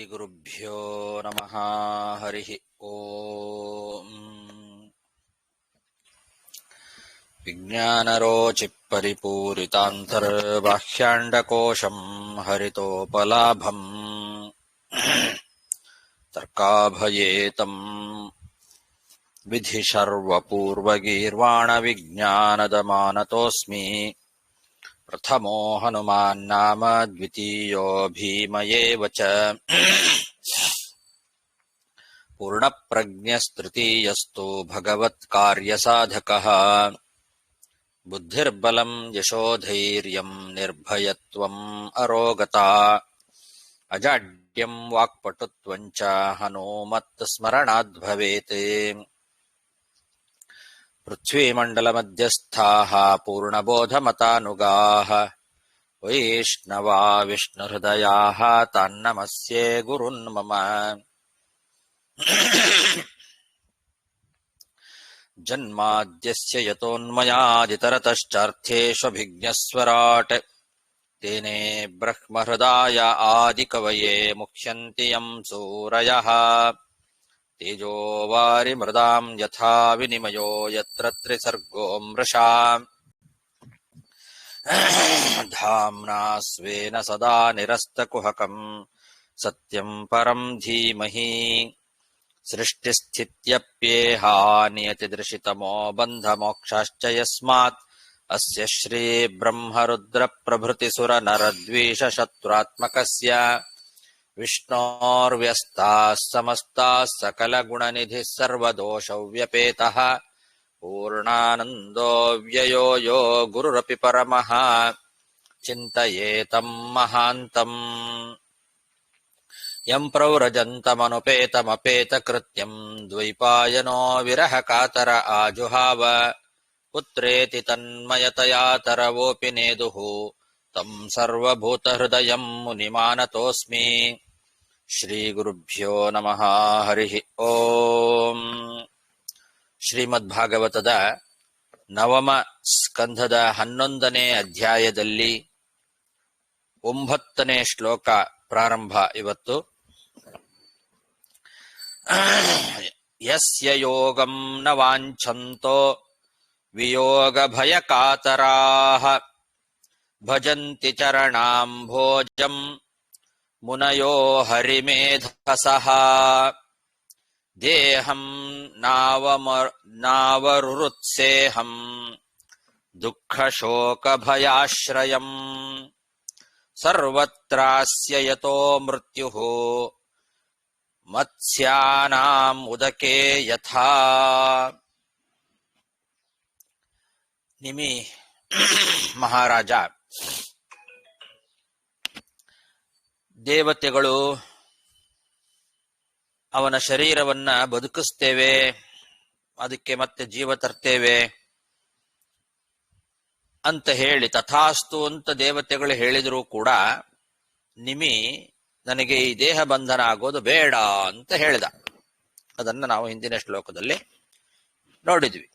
ಶ್ರೀಗುರುಭ್ಯೋ ನಮಃ. ಹರಿ ಓಂ. ವಿಜ್ಞಾನರೋಚಿಪರಿಪೂರಿತಾಂತರ್ಬಾಹ್ಯಾಂಡಕೋಶಂ ಹರಿತೋಪಲಾಭಂ ತರ್ಕಾಭಯೇತಂ ವಿಧಿ ಸರ್ವಪೂರ್ವಗೀರ್ವಾಣ ವಿಜ್ಞಾನದಮಾನತೋಸ್ಮಿ. ಪ್ರಥಮೋ ಹನುಮಾನ್ ನಾಮ ದ್ವಿತೀಯೋ ಭೀಮಯೇವ ಚ. ಪೂರ್ಣಪ್ರಜ್ಞಸ್ತೃತೀಯಸ್ತು ಭಗವತ್ಕಾರ್ಯಸಾಧಕಃ. ಬುದ್ಧಿರ್ಬಲಂ ಯಶೋಧೈರ್ಯಂ ನಿರ್ಭಯತ್ವಂ ಅರೋಗತಾ. ಅಜಾಡ್ಯಂ ವಾಕ್ಪಟುತ್ವಂ ಚ ಹನುಮತ್ ಸ್ಮರಣಾದ್ ಭವೇತ್. ಪೃಥ್ವೀಮಂಡಲಮಧ್ಯಸ್ಥಾಃ ಪೂರ್ಣಬೋಧಮತಾನುಗಾಃ ವೈಷ್ಣವಾ ವಿಷ್ಣುಹೃದಯಾಃ ತಾನ್ನಮಸ್ಯೆ ಗುರುನ್ ಮಮ. ಜನ್ಮಾದ್ಯಸ್ಯ ಯತೋನ್ಮಯಾದಿತರತಶ್ಚಾರ್ಥೇಷ್ವಭಿಜ್ಞಸ್ವರಾಟ್ ತೇನೇ ಬ್ರಹ್ಮಹೃದಾಯ ಆದಿಕವಯೇ ಮುಹ್ಯಂತಿ ಯಂ ಸೂರಯಃ. ತೇಜೋ ವಾರಿಮೃದಾಂ ಯಥಾ ವಿನಿಮಯೋ ಯತ್ರ ತ್ರಿಸರ್ಗೋ ಮೃಷಾ. ಧಾಮ್ನಾ ಸ್ವೇನ ಸದಾ ನಿರಸ್ತಕುಹಕಂ ಸತ್ಯಂ ಪರಂ ಧೀಮಹಿ. ಸೃಷ್ಟಿಸ್ಥಿತ್ಯಪ್ಯೇಹಾ ನಿಯತಿದೃಶಿತಮೋ ಬಂಧಮೋಕ್ಷಾಶ್ಚ ಯಸ್ಮಾತ್ ಅಸ್ಯ ಶ್ರೀ ಬ್ರಹ್ಮರುದ್ರ ಪ್ರಭೃತಿ ಸುರ ನರದ್ವೀಷ ಶತ್ರುತ್ಮಕಸ್ಯ ವಿಷ್ಣೋರ್ವ್ಯಸ್ತಾಃ ಸಮಸ್ತಾಃ ಸಕಲಗುಣನಿಧಿಃ ಸರ್ವದೋಷವ್ಯಪೇತಃ ಪೂರ್ಣಾನಂದೋ ವ್ಯಯೋ ಯೋ ಗುರುರಪಿ ಪರಮಃ ಚಿಂತಯೇತಂ ಮಹಾಂತಂ. ಯಂ ಪ್ರವ್ರಜन्तಮನುಪೇತಮಪೇತಕೃತ್ಯಂ ದ್ವೈಪಾಯನೋ ವಿರಹ ಕಾತರ ಆಜುಹಾವ. ಪುತ್ರೇತಿ ತನ್ಮಯತಯಾ ತರವೋಪಿ ನೇದುಃ ತಂ ಸರ್ವಭೂತಹೃದಯಂ ಮುನಿಮಾನತೋಸ್ಮಿ. ಶ್ರೀಗುರುಭ್ಯೋ ನಮಃ. ಹರಿ ಓಂ. ಶ್ರೀಮದ್ಭಾಗವತದ ನವಮ ಸ್ಕಂಧದ 11ನೇ ಅಧ್ಯಾಯದಲ್ಲಿ 9ನೇ ಶ್ಲೋಕ ಪ್ರಾರಂಭ ಇವತ್ತು. ಯಸ್ಯ ಯೋಗಂ ನ ವಾಂಛಂತೋ ವಿಯೋಗ ಭಯ ಕಾತರಾಃ ಭಜಂತಿ ಚರಣಾಂಭೋಜಂ ಮುನಯೋ ಹರಿಮೇಧಸಃ. ದೇಹಂ ನಾವರುರುತ್ಸೇಹಂ ದುಃಖಶೋಕ ಭಯಾಶ್ರಯಂ ಸರ್ವತ್ರಾಸ್ಯ ಯತೋ ಮೃತ್ಯುಃ ಮತ್ಸ್ಯಾನಾಂ ಉದಕೆ ಯಥಾ. ನಿಮಿ ಮಹಾರಾಜ ದೇವತೆಗಳು ಅವನ ಶರೀರವನ್ನ ಬದುಕಿಸ್ತೇವೆ, ಅದಕ್ಕೆ ಮತ್ತೆ ಜೀವ ತರ್ತೇವೆ ಅಂತ ಹೇಳಿ ತಥಾಸ್ತು ಅಂತ ದೇವತೆಗಳು ಹೇಳಿದರೂ ಕೂಡ ನಿಮಿ ನನಗೆ ಈ ದೇಹ ಬಂಧನ ಆಗೋದು ಬೇಡ ಅಂತ ಹೇಳಿದ. ಅದನ್ನ ನಾವು ಹಿಂದಿನ ಶ್ಲೋಕದಲ್ಲಿ ನೋಡಿದ್ವಿ.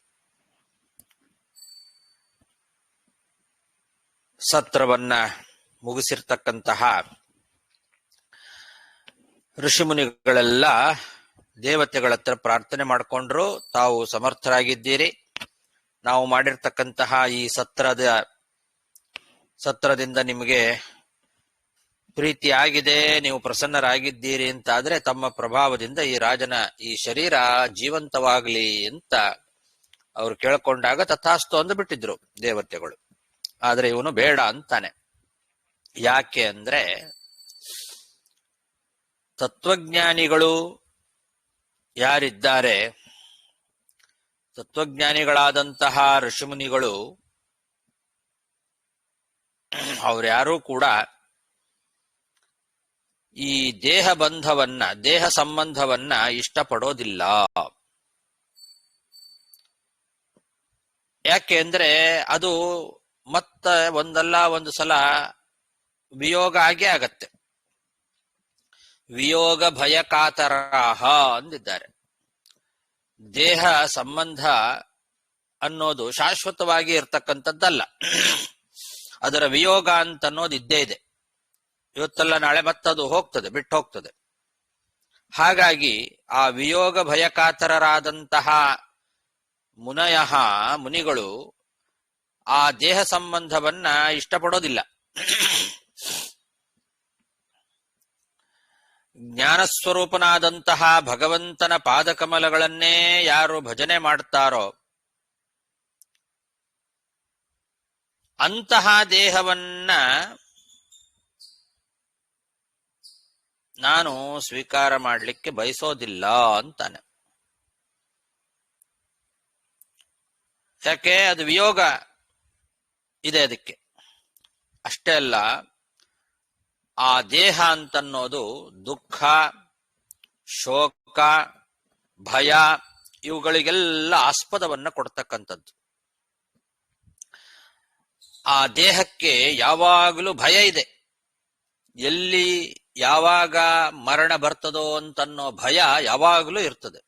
ಸತ್ರವನ್ನ ಮುಗಿಸಿರ್ತಕ್ಕಂತಹ ಋಷಿಮುನಿಗಳೆಲ್ಲ ದೇವತೆಗಳ ಹತ್ರ ಪ್ರಾರ್ಥನೆ ಮಾಡಿಕೊಂಡ್ರು. ತಾವು ಸಮರ್ಥರಾಗಿದ್ದೀರಿ, ನಾವು ಮಾಡಿರ್ತಕ್ಕಂತಹ ಈ ಸತ್ರದಿಂದ ನಿಮಗೆ ಪ್ರೀತಿ ಆಗಿದೆ, ನೀವು ಪ್ರಸನ್ನರಾಗಿದ್ದೀರಿ ಅಂತಾದ್ರೆ ತಮ್ಮ ಪ್ರಭಾವದಿಂದ ಈ ರಾಜನ ಈ ಶರೀರ ಜೀವಂತವಾಗ್ಲಿ ಅಂತ ಅವ್ರು ಕೇಳ್ಕೊಂಡಾಗ ತಥಾಸ್ತು ಅಂದು ಬಿಟ್ಟಿದ್ರು ದೇವತೆಗಳು. ಆದ್ರೆ ಇವನು ಬೇಡ ಅಂತಾನೆ. ಯಾಕೆ ಅಂದ್ರೆ ತತ್ವಜ್ಞಾನಿಗಳು ಯಾರಿದ್ದಾರೆ, ತತ್ವಜ್ಞಾನಿಗಳಾದಂತಹ ಋಷಿಮುನಿಗಳು ಅವ್ರ್ಯಾರೂ ಕೂಡ ಈ ದೇಹ ಬಂಧವನ್ನ, ದೇಹ ಸಂಬಂಧವನ್ನ ಇಷ್ಟಪಡೋದಿಲ್ಲ. ಯಾಕೆ ಅಂದ್ರೆ ಅದು ಮತ್ತ ಒಂದಲ್ಲ ಒಂದು ಸಲ ವಿಯೋಗ ಆಗೇ ಆಗತ್ತೆ. ವಿಯೋಗ ಭಯ ಕಾತರಾಹ ಅಂದಿದ್ದಾರೆ. ದೇಹ ಸಂಬಂಧ ಅನ್ನೋದು ಶಾಶ್ವತವಾಗಿ ಇರ್ತಕ್ಕಂಥದ್ದಲ್ಲ. ಅದರ ವಿಯೋಗ ಅಂತ ಅನ್ನೋದು ಇದ್ದೇ ಇದೆ. ಇವತ್ತಲ್ಲ ನಾಳೆ ಮತ್ತದು ಹೋಗ್ತದೆ, ಬಿಟ್ಟು ಹೋಗ್ತದೆ. ಹಾಗಾಗಿ ಆ ವಿಯೋಗ ಭಯಕಾತರರಾದಂತಹ ಮುನಿಗಳು ಆ ದೇಹ ಸಂಬಂಧವನ್ನ ಇಷ್ಟಪಡೋದಿಲ್ಲ. ಜ್ಞಾನಸ್ವರೂಪನಾದಂತಹ ಭಗವಂತನ ಪಾದಕಮಲಗಳನ್ನೇ ಯಾರು ಭಜನೆ ಮಾಡ್ತಾರೋ ಅಂತಹ ದೇಹವನ್ನ ನಾನು ಸ್ವೀಕಾರ ಮಾಡಲಿಕ್ಕೆ ಬಯಸೋದಿಲ್ಲ ಅಂತಾನೆ. ಯಾಕೆ? ಅದು ವಿಯೋಗ ಇದೆ ಅದಕ್ಕೆ. ಅಷ್ಟೇ ಅಲ್ಲ, ಆ ದೇಹ ಅಂತನ್ನೋದು ದುಃಖ, ಶೋಕ, ಭಯ ಇವುಗಳಿಗೆಲ್ಲ ಆಸ್ಪದವನ್ನ ಕೊಡ್ತಕ್ಕಂಥದ್ದು. ಆ ದೇಹಕ್ಕೆ ಯಾವಾಗಲೂ ಭಯ ಇದೆ. ಎಲ್ಲಿ ಯಾವಾಗ ಮರಣ ಬರ್ತದೋ ಅಂತನ್ನೋ ಭಯ ಯಾವಾಗಲೂ ಇರ್ತದೆ.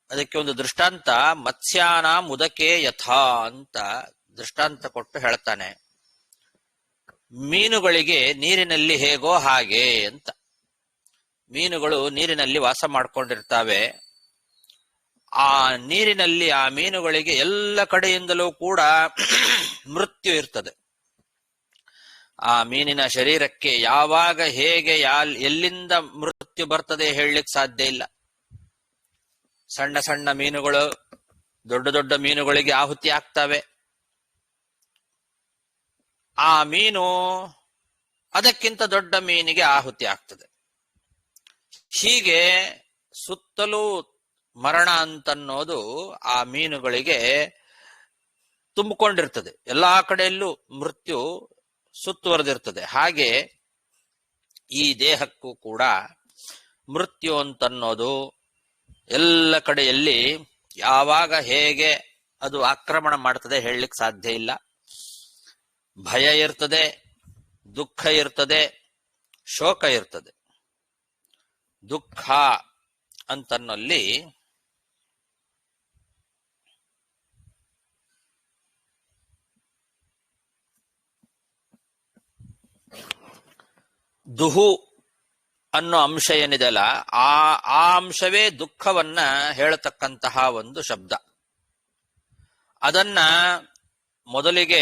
ಅದಕ್ಕೆ ಒಂದು ದೃಷ್ಟಾಂತ, ಮತ್ಸ್ಯಾನ ಮುದಕೆ ಯಥಾ ಅಂತ ದೃಷ್ಟಾಂತ ಕೊಟ್ಟು ಹೇಳ್ತಾನೆ. ಮೀನುಗಳಿಗೆ ನೀರಿನಲ್ಲಿ ಹೇಗೋ ಹಾಗೆ ಅಂತ. ಮೀನುಗಳು ನೀರಿನಲ್ಲಿ ವಾಸ ಮಾಡ್ಕೊಂಡಿರ್ತಾವೆ. ಆ ನೀರಿನಲ್ಲಿ ಆ ಮೀನುಗಳಿಗೆ ಎಲ್ಲ ಕಡೆಯಿಂದಲೂ ಕೂಡ ಮೃತ್ಯು ಇರ್ತದೆ. ಆ ಮೀನಿನ ಶರೀರಕ್ಕೆ ಯಾವಾಗ ಹೇಗೆ ಎಲ್ಲಿಂದ ಮೃತ್ಯು ಬರ್ತದೆ ಹೇಳಲಿಕ್ಕೆ ಸಾಧ್ಯ ಇಲ್ಲ. ಸಣ್ಣ ಸಣ್ಣ ಮೀನುಗಳು ದೊಡ್ಡ ದೊಡ್ಡ ಮೀನುಗಳಿಗೆ ಆಹುತಿ ಆಗ್ತವೆ. ಆ ಮೀನು ಅದಕ್ಕಿಂತ ದೊಡ್ಡ ಮೀನಿಗೆ ಆಹುತಿ ಆಗ್ತದೆ. ಹೀಗೆ ಸುತ್ತಲೂ ಮರಣ ಅಂತನ್ನೋದು ಆ ಮೀನುಗಳಿಗೆ ತುಂಬಿಕೊಂಡಿರ್ತದೆ. ಎಲ್ಲಾ ಕಡೆಯಲ್ಲೂ ಮೃತ್ಯು ಸುತ್ತುವರೆದಿರ್ತದೆ. ಹಾಗೆ ಈ ದೇಹಕ್ಕೂ ಕೂಡ ಮೃತ್ಯು ಅಂತನ್ನೋದು ಎಲ್ಲ ಕಡೆಯಲ್ಲಿ ಯಾವಾಗ ಹೇಗೆ ಅದು ಆಕ್ರಮಣ ಮಾಡ್ತದೆ ಹೇಳಲಿಕ್ಕೆ ಸಾಧ್ಯ ಇಲ್ಲ. ಭಯ ಇರ್ತದೆ, ದುಃಖ ಇರ್ತದೆ, ಶೋಕ ಇರ್ತದೆ. ದುಃಖ ಅಂತನ್ನಲ್ಲಿ ದುಹು ಅನ್ನೋ ಅಂಶ ಏನಿದೆಯಲ್ಲ, ಆ ಅಂಶವೇ ದುಃಖವನ್ನ ಹೇಳತಕ್ಕಂತಹ ಒಂದು ಶಬ್ದ. ಅದನ್ನ ಮೊದಲಿಗೆ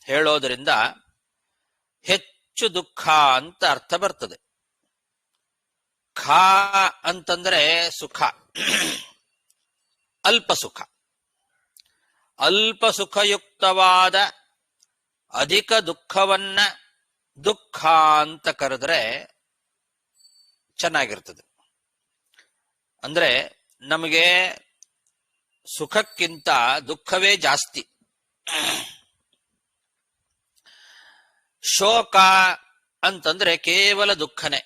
ಹೇಳೋದ್ರಿಂದ ಹೆಚ್ಚು ದುಃಖ ಅಂತ ಅರ್ಥ ಬರ್ತದೆ. ಖ ಅಂತಂದ್ರೆ ಸುಖ, ಅಲ್ಪ ಸುಖ. ಅಲ್ಪ ಸುಖಯುಕ್ತವಾದ ಅಧಿಕ ದುಃಖವನ್ನ ದುಃಖ ಅಂತ ಕರೆದ್ರೆ ಚೆನ್ನಾಗಿರ್ತದೆ. ಅಂದ್ರೆ ನಮಗೆ ಸುಖಕ್ಕಿಂತ ದುಃಖವೇ ಜಾಸ್ತಿ. ಶೋಕ ಅಂತಂದ್ರೆ ಕೇವಲ ದುಃಖನೇ,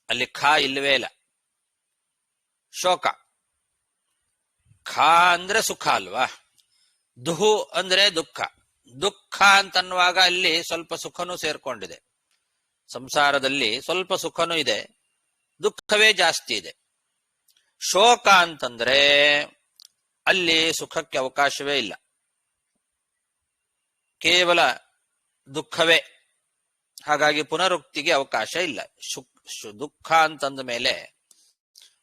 ಅಲ್ಲಿ ಖ ಇಲ್ಲವೇ ಇಲ್ಲ. ಶೋಕ, ಖ ಅಂದ್ರೆ ಸುಖ ಅಲ್ವಾ. ದುಹು ಅಂದ್ರೆ ದುಃಖ. ದುಃಖ ಅಂತನ್ನುವಾಗ ಅಲ್ಲಿ ಸ್ವಲ್ಪ ಸುಖನೂ ಸೇರ್ಕೊಂಡಿದೆ. ಸಂಸಾರದಲ್ಲಿ ಸ್ವಲ್ಪ ಸುಖನೂ ಇದೆ, ದುಃಖವೇ ಜಾಸ್ತಿ ಇದೆ. ಶೋಕ ಅಂತಂದ್ರೆ ಅಲ್ಲಿ ಸುಖಕ್ಕೆ ಅವಕಾಶವೇ ಇಲ್ಲ, ಕೇವಲ ದುಃಖವೇ. ಹಾಗಾಗಿ ಪುನರುಕ್ತಿಗೆ ಅವಕಾಶ ಇಲ್ಲ. ದುಃಖ ಅಂತಂದ ಮೇಲೆ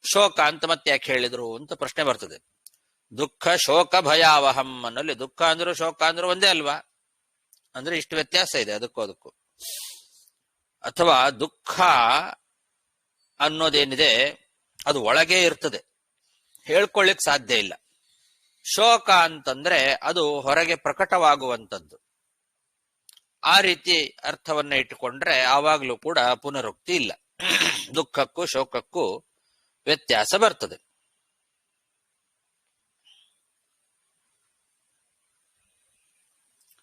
ಶೋಕ ಅಂತ ಮತ್ತೆ ಯಾಕೆ ಹೇಳಿದ್ರು ಅಂತ ಪ್ರಶ್ನೆ ಬರ್ತದೆ. ದುಃಖ ಶೋಕ ಭಯಾವಹಂ ಅನ್ನಲ್ಲಿ ದುಃಖ ಅಂದ್ರು ಶೋಕ ಅಂದ್ರು ಒಂದೇ ಅಲ್ವಾ? ಅಂದ್ರೆ ಇಷ್ಟು ವ್ಯತ್ಯಾಸ ಇದೆ ಅದಕ್ಕೂ. ಅಥವಾ ದುಃಖ ಅನ್ನೋದೇನಿದೆ ಅದು ಒಳಗೆ ಇರ್ತದೆ, ಹೇಳ್ಕೊಳ್ಳಿಕ್ ಸಾಧ್ಯ ಇಲ್ಲ. ಶೋಕ ಅಂತಂದ್ರೆ ಅದು ಹೊರಗೆ ಪ್ರಕಟವಾಗುವಂಥದ್ದು. ಆ ರೀತಿ ಅರ್ಥವನ್ನ ಇಟ್ಟುಕೊಂಡ್ರೆ ಆವಾಗಲೂ ಕೂಡ ಪುನರುಕ್ತಿ ಇಲ್ಲ. ದುಃಖಕ್ಕೂ ಶೋಕಕ್ಕೂ ವ್ಯತ್ಯಾಸ ಬರ್ತದೆ.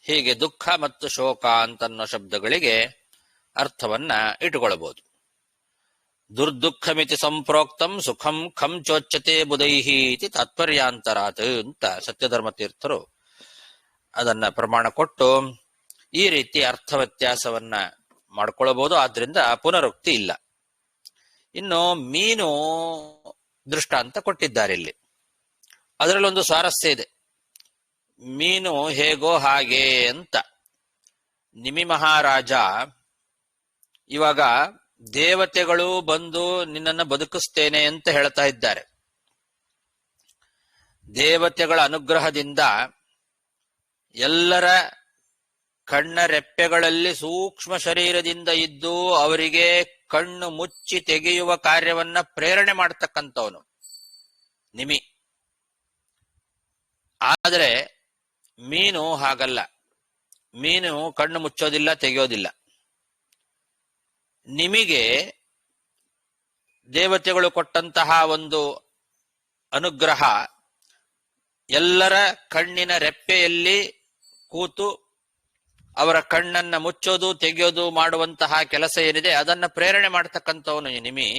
ಹೀಗೆ ದುಃಖ ಮತ್ತು ಶೋಕ ಅಂತನ್ನೋ ಶಬ್ದಗಳಿಗೆ ಅರ್ಥವನ್ನ ಇಟ್ಟುಕೊಳ್ಳಬಹುದು. ದುರ್ದುಃಖಮಿತಿ ಸಂಪ್ರೋಕ್ತಂ ಸುಖಂ ಖಂ ಚೋಚ್ಯತೆ ಬುಧೈಹಿ ಇತಿ ತಾತ್ಪರ್ಯಾಂತರಾತ್ ಅಂತ ಸತ್ಯಧರ್ಮ ತೀರ್ಥರು ಅದನ್ನ ಪ್ರಮಾಣ ಕೊಟ್ಟು ಈ ರೀತಿ ಅರ್ಥ ವ್ಯತ್ಯಾಸವನ್ನ ಮಾಡ್ಕೊಳ್ಳಬಹುದು. ಆದ್ರಿಂದ ಪುನರುಕ್ತಿ ಇಲ್ಲ. ಇನ್ನು ಮೀನು ದೃಷ್ಟಾಂತ ಕೊಟ್ಟಿದ್ದಾರೆ ಇಲ್ಲಿ. ಅದರಲ್ಲೊಂದು ಸ್ವಾರಸ್ಯ ಇದೆ. ಮೀನು ಹೇಗೋ ಹಾಗೆ ಅಂತ. ನಿಮಿ ಮಹಾರಾಜ ಇವಾಗ ದೇವತೆಗಳು ಬಂದು ನಿನ್ನನ್ನು ಬದುಕಿಸ್ತೇನೆ ಅಂತ ಹೇಳ್ತಾ ಇದ್ದಾರೆ. ದೇವತೆಗಳ ಅನುಗ್ರಹದಿಂದ ಎಲ್ಲರ ಕಣ್ಣ ರೆಪ್ಪೆಗಳಲ್ಲಿ ಸೂಕ್ಷ್ಮ ಶರೀರದಿಂದ ಇದ್ದು ಅವರಿಗೆ ಕಣ್ಣು ಮುಚ್ಚಿ ತೆಗೆಯುವ ಕಾರ್ಯವನ್ನ ಪ್ರೇರಣೆ ಮಾಡ್ತಕ್ಕಂಥವನು ನಿಮಿ. ಆದರೆ ಮೀನು ಹಾಗಲ್ಲ. ಮೀನು ಕಣ್ಣು ಮುಚ್ಚೋದಿಲ್ಲ, ತೆಗೆಯೋದಿಲ್ಲ. ನಿಮಗೆ ದೇವತೆಗಳು ಕೊಟ್ಟಂತಹ ಒಂದು ಅನುಗ್ರಹ ಎಲ್ಲರ ಕಣ್ಣಿನ ರೆಪ್ಪೆಯಲ್ಲಿ ಕೂತು ಅವರ ಕಣ್ಣನ್ನ ಮುಚ್ಚೋದು ತೆಗೆಯೋದು ಮಾಡುವಂತಹ ಕೆಲಸ ಏನಿದೆ ಅದನ್ನ ಪ್ರೇರಣೆ ಮಾಡ್ತಕ್ಕಂಥವನು ನಿಮಿ.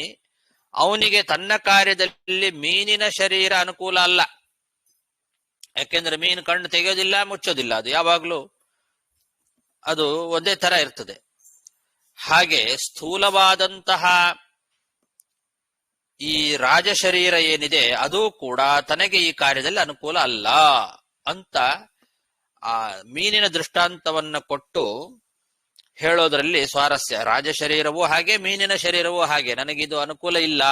ಅವನಿಗೆ ತನ್ನ ಕಾರ್ಯದಲ್ಲಿ ಮೀನಿನ ಶರೀರ ಅನುಕೂಲ ಅಲ್ಲ. ಯಾಕೆಂದ್ರೆ ಮೀನು ಕಣ್ಣು ತೆಗೆಯೋದಿಲ್ಲ, ಮುಚ್ಚೋದಿಲ್ಲ. ಅದು ಯಾವಾಗ್ಲೂ ಅದು ಒಂದೇ ತರ ಇರ್ತದೆ. ಹಾಗೆ ಸ್ಥೂಲವಾದಂತಹ ಈ ರಾಜಶರೀರ ಏನಿದೆ ಅದು ಕೂಡ ತನಗೆ ಈ ಕಾರ್ಯದಲ್ಲಿ ಅನುಕೂಲ ಅಲ್ಲ ಅಂತ ಆ ಮೀನಿನ ದೃಷ್ಟಾಂತವನ್ನ ಕೊಟ್ಟು ಹೇಳೋದ್ರಲ್ಲಿ ಸ್ವಾರಸ್ಯ. ರಾಜಶರೀರವೂ ಹಾಗೆ, ಮೀನಿನ ಶರೀರವೂ ಹಾಗೆ. ನನಗಿದು ಅನುಕೂಲ ಇಲ್ಲ,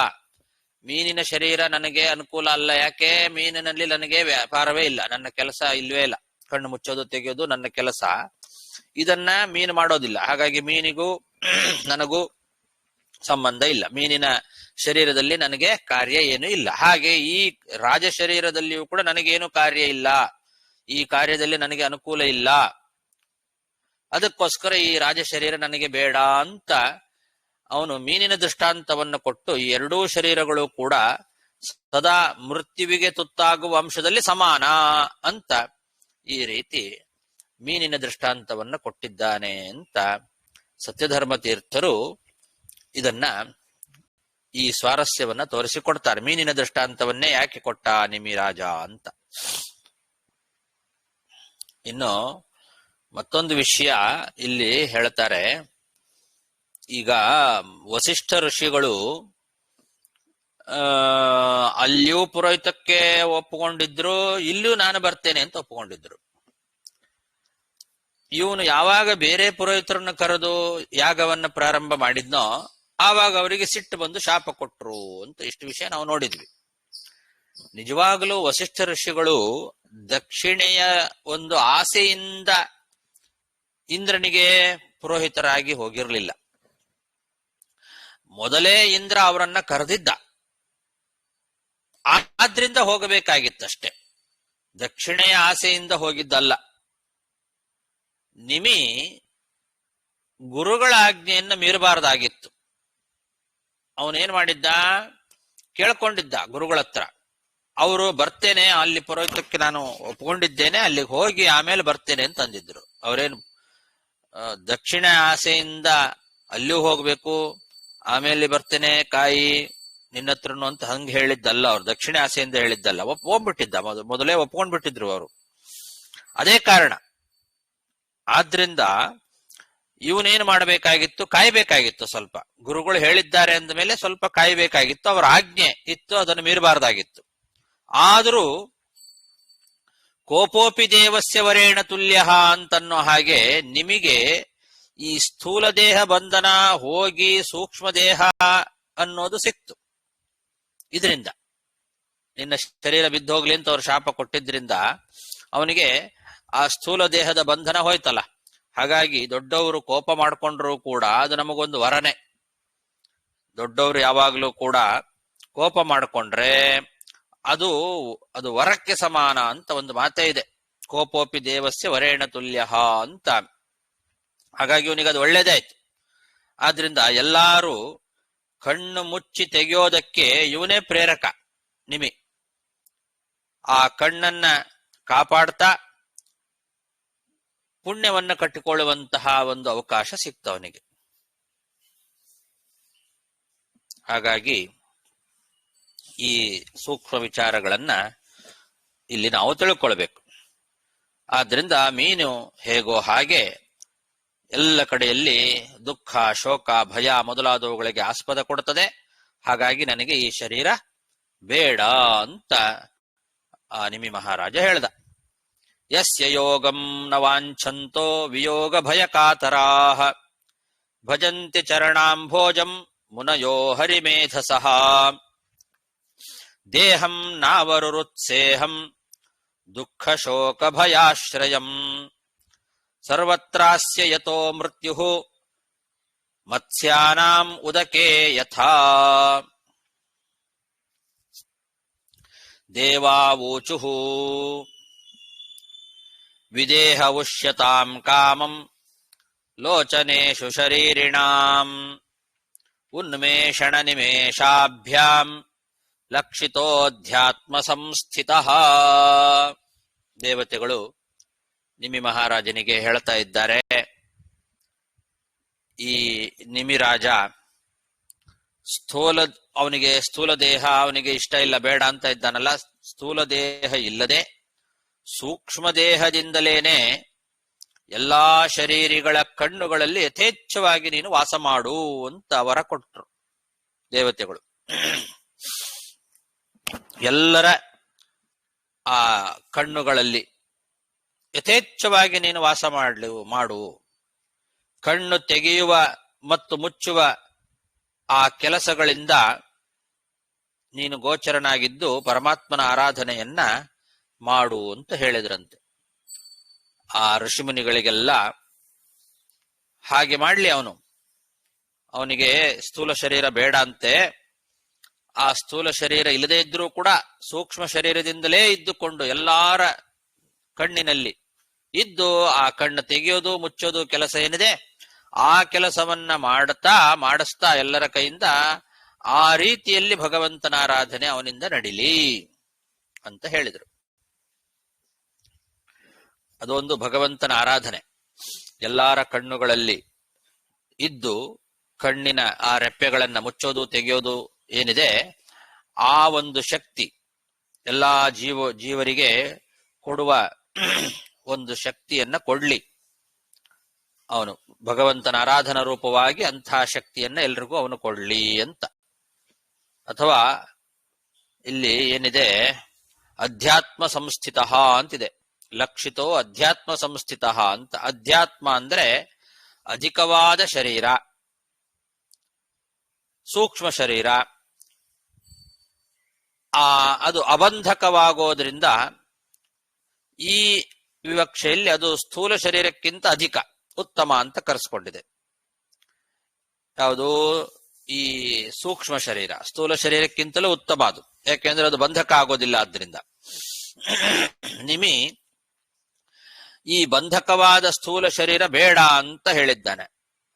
ಮೀನಿನ ಶರೀರ ನನಗೆ ಅನುಕೂಲ ಅಲ್ಲ. ಯಾಕೆ? ಮೀನಿನಲ್ಲಿ ನನಗೆ ವ್ಯಾಪಾರವೇ ಇಲ್ಲ, ನನ್ನ ಕೆಲಸ ಇಲ್ವೇ ಇಲ್ಲ. ಕಣ್ಣು ಮುಚ್ಚೋದು ತೆಗೆಯೋದು ನನ್ನ ಕೆಲಸ. ಇದನ್ನ ಮೀನು ಮಾಡೋದಿಲ್ಲ. ಹಾಗಾಗಿ ಮೀನಿಗೂ ನನಗೂ ಸಂಬಂಧ ಇಲ್ಲ. ಮೀನಿನ ಶರೀರದಲ್ಲಿ ನನಗೆ ಕಾರ್ಯ ಏನು ಇಲ್ಲ. ಹಾಗೆ ಈ ರಾಜ ಶರೀರದಲ್ಲಿಯೂ ಕೂಡ ನನಗೇನು ಕಾರ್ಯ ಇಲ್ಲ, ಈ ಕಾರ್ಯದಲ್ಲಿ ನನಗೆ ಅನುಕೂಲ ಇಲ್ಲ. ಅದಕ್ಕೋಸ್ಕರ ಈ ರಾಜ ಶರೀರ ನನಗೆ ಬೇಡ ಅಂತ ಅವನು ಮೀನಿನ ದೃಷ್ಟಾಂತವನ್ನು ಕೊಟ್ಟು ಈ ಎರಡೂ ಶರೀರಗಳು ಕೂಡ ಸದಾ ಮೃತ್ಯುವಿಗೆ ತುತ್ತಾಗುವ ಅಂಶದಲ್ಲಿ ಸಮಾನ ಅಂತ ಈ ರೀತಿ ಮೀನಿನ ದೃಷ್ಟಾಂತವನ್ನು ಕೊಟ್ಟಿದ್ದಾನೆ ಅಂತ ಸತ್ಯಧರ್ಮ ತೀರ್ಥರು ಇದನ್ನ ಈ ಸ್ವಾರಸ್ಯವನ್ನ ತೋರಿಸಿಕೊಡ್ತಾರೆ. ಮೀನಿನ ದೃಷ್ಟಾಂತವನ್ನೇ ಯಾಕೆ ಕೊಟ್ಟ ನಿಮಿ ರಾಜ ಅಂತ. ಇನ್ನು ಮತ್ತೊಂದು ವಿಷಯ ಇಲ್ಲಿ ಹೇಳ್ತಾರೆ. ಈಗ ವಸಿಷ್ಠ ಋಷಿಗಳು ಅಲ್ಲಿಯೂ ಪುರೋಹಿತಕ್ಕೆ ಒಪ್ಪಿಕೊಂಡಿದ್ರು, ಇಲ್ಲಿಯೂ ನಾನು ಬರ್ತೇನೆ ಅಂತ ಒಪ್ಪಿಕೊಂಡಿದ್ರು. ಇವನು ಯಾವಾಗ ಬೇರೆ ಪುರೋಹಿತರನ್ನು ಕರೆದು ಯಾಗವನ್ನ ಪ್ರಾರಂಭ ಮಾಡಿದ್ನೋ ಆವಾಗ ಅವರಿಗೆ ಸಿಟ್ಟು ಬಂದು ಶಾಪ ಕೊಟ್ರು ಅಂತ ಇಷ್ಟು ವಿಷಯ ನಾವು ನೋಡಿದ್ವಿ. ನಿಜವಾಗಲೂ ವಸಿಷ್ಠ ಋಷಿಗಳು ದಕ್ಷಿಣೆಯ ಒಂದು ಆಸೆಯಿಂದ ಇಂದ್ರನಿಗೆ ಪುರೋಹಿತರಾಗಿ ಹೋಗಿರಲಿಲ್ಲ. ಮೊದಲೇ ಇಂದ್ರ ಅವರನ್ನ ಕರೆದಿದ್ದ, ಆದ್ರಿಂದ ಹೋಗಬೇಕಾಗಿತ್ತಷ್ಟೆ. ದಕ್ಷಿಣೆಯ ಆಸೆಯಿಂದ ಹೋಗಿದ್ದಲ್ಲ. ನಿಮಿ ಗುರುಗಳ ಆಜ್ಞೆಯನ್ನ ಮೀರಬಾರದಾಗಿತ್ತು. ಅವನೇನ್ ಮಾಡಿದ್ದ? ಕೇಳ್ಕೊಂಡಿದ್ದ ಗುರುಗಳ ಹತ್ರ. ಅವರು ಬರ್ತೇನೆ, ಅಲ್ಲಿ ಪುರೋಹಿತಕ್ಕೆ ನಾನು ಒಪ್ಕೊಂಡಿದ್ದೇನೆ, ಅಲ್ಲಿಗೆ ಹೋಗಿ ಆಮೇಲೆ ಬರ್ತೇನೆ ಅಂತ ಅಂದಿದ್ರು. ಅವರೇನು ದಕ್ಷಿಣ ಆಸೆಯಿಂದ ಅಲ್ಲಿಯೂ ಹೋಗ್ಬೇಕು, ಆಮೇಲೆ ಬರ್ತೇನೆ ಕಾಯಿ ನಿನ್ನ ಹತ್ರನು ಅಂತ ಹಂಗೆ ಹೇಳಿದ್ದಲ್ಲ. ಅವ್ರು ದಕ್ಷಿಣ ಆಸೆಯಿಂದ ಹೇಳಿದ್ದಲ್ಲ, ಒಪ್ಕೊಂಡ್ಬಿಟ್ಟಿದ್ದ. ಮೊದಲೇ ಒಪ್ಕೊಂಡ್ಬಿಟ್ಟಿದ್ರು ಅವರು. ಅದೇ ಕಾರಣ. ಆದ್ರಿಂದ ಇವನೇನು ಮಾಡಬೇಕಾಗಿತ್ತು? ಕಾಯ್ಬೇಕಾಗಿತ್ತು. ಸ್ವಲ್ಪ ಗುರುಗಳು ಹೇಳಿದ್ದಾರೆ ಅಂದ ಮೇಲೆ ಸ್ವಲ್ಪ ಕಾಯ್ಬೇಕಾಗಿತ್ತು. ಅವರ ಆಜ್ಞೆ ಇತ್ತು, ಅದನ್ನು ಮೀರಬಾರ್ದಾಗಿತ್ತು. ಆದರೂ ಕೋಪೋಪಿ ದೇವಸ್ಯ ವರೇಣ ತುಲ್ಯ ಅಂತನ್ನೋ ಹಾಗೆ ನಿಮಗೆ ಈ ಸ್ಥೂಲ ದೇಹ ಬಂಧನ ಹೋಗಿ ಸೂಕ್ಷ್ಮ ದೇಹ ಅನ್ನೋದು ಸಿಕ್ತು. ಇದರಿಂದ ನಿನ್ನ ಶರೀರ ಬಿದ್ದೋಗ್ಲಿ ಅಂತ ಅವ್ರು ಶಾಪ ಕೊಟ್ಟಿದ್ರಿಂದ ಅವನಿಗೆ ಆ ಸ್ಥೂಲ ದೇಹದ ಬಂಧನ ಹೋಯ್ತಲ್ಲ. ಹಾಗಾಗಿ ದೊಡ್ಡವರು ಕೋಪ ಮಾಡ್ಕೊಂಡ್ರು ಕೂಡ ಅದು ನಮಗೊಂದು ವರನೇ. ದೊಡ್ಡವರು ಯಾವಾಗ್ಲೂ ಕೂಡ ಕೋಪ ಮಾಡಿಕೊಂಡ್ರೆ ಅದು ವರಕ್ಕೆ ಸಮಾನ ಅಂತ ಒಂದು ಮಾತೇ ಇದೆ. ಕೋಪೋಪಿ ದೇವಸ್ಯ ವರೇಣ ತುಲ್ಯ ಅಂತ. ಹಾಗಾಗಿ ಇವನಿಗೆ ಅದು ಒಳ್ಳೇದಾಯ್ತು. ಆದ್ರಿಂದ ಎಲ್ಲಾರು ಕಣ್ಣು ಮುಚ್ಚಿ ತೆಗೆಯೋದಕ್ಕೆ ಇವನೇ ಪ್ರೇರಕ ನಿಮಿ. ಆ ಕಣ್ಣನ್ನ ಕಾಪಾಡ್ತಾ ಪುಣ್ಯವನ್ನ ಕಟ್ಟಿಕೊಳ್ಳುವಂತಹ ಒಂದು ಅವಕಾಶ ಸಿಕ್ತವನಿಗೆ. ಹಾಗಾಗಿ ಈ ಸೂಕ್ಷ್ಮ ವಿಚಾರಗಳನ್ನ ಇಲ್ಲಿ ನಾವು ತಿಳ್ಕೊಳ್ಬೇಕು. ಆದ್ರಿಂದ ಮೀನು ಹೇಗೋ ಹಾಗೆ ಎಲ್ಲ ಕಡೆಯಲ್ಲಿ ದುಃಖ, ಶೋಕ, ಭಯ ಮೊದಲಾದವುಗಳಿಗೆ ಆಸ್ಪದ ಕೊಡುತ್ತದೆ. ಹಾಗಾಗಿ ನನಗೆ ಈ ಶರೀರ ಬೇಡ ಅಂತ ನಿಮಿ ಮಹಾರಾಜ ಹೇಳ್ದ. ಯಸ್ಯ ಯೋಗಂ ನ ವಾಂಛಂತೋ ವಿಯೋಗ ಭಯ ಕಾತರಾಹ ಭಜಂತಿ ಚರಣಾಂಭೋಜಂ ಮುನಯೋ ಹರಿಮೇಧಸಃ ದೇಹಂ ನಾವರುರುತ್ಸೇಹಂ ದುಃಖ ಶೋಕ ಭಯಾಶ್ರಯಂ ಸರ್ವತ್ರಾಸ್ಯ ಯತೋ ಮೃತ್ಯುಃ ಮತ್ಸ್ಯಾನಾಂ ಉದಕೆ ಯಥಾ ದೇವಾವೂಚುಃ ವಿದೇಹ ಉಷ್ಯತಾಂ ಕಾಮಂ ಲೋಚನೇಷು ಶರೀರಿಣಾಂ ಉನ್ಮೇಷಣ ನಿಮೇಷಾಭ್ಯಾಂ ಲಕ್ಷಿತೋಧ್ಯಾತ್ಮ ಸಂಸ್ಥಿತಃ. ದೇವತೆಗಳು ನಿಮಿ ಮಹಾರಾಜನಿಗೆ ಹೇಳ್ತಾ ಇದ್ದಾರೆ, ಈ ನಿಮಿರಾಜ ಅವನಿಗೆ ಸ್ಥೂಲ ದೇಹ ಅವನಿಗೆ ಇಷ್ಟ ಇಲ್ಲ, ಬೇಡ ಅಂತ ಇದ್ದಾನಲ್ಲ. ಸ್ಥೂಲ ದೇಹ ಇಲ್ಲದೆ ಸೂಕ್ಷ್ಮ ದೇಹದಿಂದಲೇನೆ ಎಲ್ಲಾ ಶರೀರಿಗಳ ಕಣ್ಣುಗಳಲ್ಲಿ ಯಥೇಚ್ಛವಾಗಿ ನೀನು ವಾಸ ಮಾಡು ಅಂತ ವರ ಕೊಟ್ಟರು ದೇವತೆಗಳು. ಎಲ್ಲರ ಆ ಕಣ್ಣುಗಳಲ್ಲಿ ಯಥೇಚ್ಛವಾಗಿ ನೀನು ವಾಸ ಮಾಡು. ಕಣ್ಣು ತೆಗೆಯುವ ಮತ್ತು ಮುಚ್ಚುವ ಆ ಕೆಲಸಗಳಿಂದ ನೀನು ಗೋಚರನಾಗಿದ್ದು ಪರಮಾತ್ಮನ ಆರಾಧನೆಯನ್ನ ಮಾಡು ಅಂತ ಹೇಳಿದ್ರಂತೆ. ಆ ಋಷಿಮುನಿಗಳಿಗೆಲ್ಲ ಹಾಗೆ ಮಾಡ್ಲಿ. ಅವನಿಗೆ ಸ್ಥೂಲ ಶರೀರ ಬೇಡ ಅಂತೆ. ಆ ಸ್ಥೂಲ ಶರೀರ ಇಲ್ಲದೇ ಇದ್ರೂ ಕೂಡ ಸೂಕ್ಷ್ಮ ಶರೀರದಿಂದಲೇ ಇದ್ದುಕೊಂಡು ಎಲ್ಲಾರ ಕಣ್ಣಿನಲ್ಲಿ ಇದ್ದು ಆ ಕಣ್ಣು ತೆಗೆಯೋದು ಮುಚ್ಚೋದು ಕೆಲಸ ಏನಿದೆ ಆ ಕೆಲಸವನ್ನ ಮಾಡಿಸ್ತಾ ಎಲ್ಲರ ಕೈಯಿಂದ ಆ ರೀತಿಯಲ್ಲಿ ಭಗವಂತನ ಆರಾಧನೆ ಅವನಿಂದ ನಡಿಲಿ ಅಂತ ಹೇಳಿದರು. ಅದೊಂದು ಭಗವಂತನ ಆರಾಧನೆ. ಎಲ್ಲಾರ ಕಣ್ಣುಗಳಲ್ಲಿ ಇದ್ದು ಕಣ್ಣಿನ ಆ ರೆಪ್ಪೆಗಳನ್ನ ಮುಚ್ಚೋದು ತೆಗೆಯೋದು ಏನಿದೆ ಆ ಒಂದು ಶಕ್ತಿ ಎಲ್ಲಾ ಜೀವರಿಗೆ ಕೊಡುವ ಒಂದು ಶಕ್ತಿಯನ್ನ ಕೊಡ್ಲಿ ಅವನು. ಭಗವಂತನ ಆರಾಧನಾ ರೂಪವಾಗಿ ಅಂಥ ಶಕ್ತಿಯನ್ನ ಎಲ್ರಿಗೂ ಅವನು ಕೊಡ್ಲಿ ಅಂತ. ಅಥವಾ ಇಲ್ಲಿ ಏನಿದೆ ಅಧ್ಯಾತ್ಮ ಸಂಸ್ಥಿತ ಅಂತಿದೆ. ಲಕ್ಷಿತೋ ಅಧ್ಯಾತ್ಮ ಸಂಸ್ಥಿತ ಅಂತ. ಅಧ್ಯಾತ್ಮ ಅಂದ್ರೆ ಅಧಿಕವಾದ ಶರೀರ, ಸೂಕ್ಷ್ಮ ಶರೀರ. ಅದು ಅಬಂಧಕವಾಗೋದ್ರಿಂದ ಈ ವಿವಕ್ಷೆಯಲ್ಲಿ ಅದು ಸ್ಥೂಲ ಶರೀರಕ್ಕಿಂತ ಅಧಿಕ ಉತ್ತಮ ಅಂತ ಕರೆಸ್ಕೊಂಡಿದೆ. ಯಾವುದು? ಈ ಸೂಕ್ಷ್ಮ ಶರೀರ ಸ್ಥೂಲ ಶರೀರಕ್ಕಿಂತಲೂ ಉತ್ತಮ ಅದು. ಯಾಕೆಂದ್ರೆ ಅದು ಬಂಧಕ ಆಗೋದಿಲ್ಲ. ಆದ್ರಿಂದ ನಿಮಿ ಈ ಬಂಧಕವಾದ ಸ್ಥೂಲ ಶರೀರ ಬೇಡ ಅಂತ ಹೇಳಿದ್ದಾನೆ.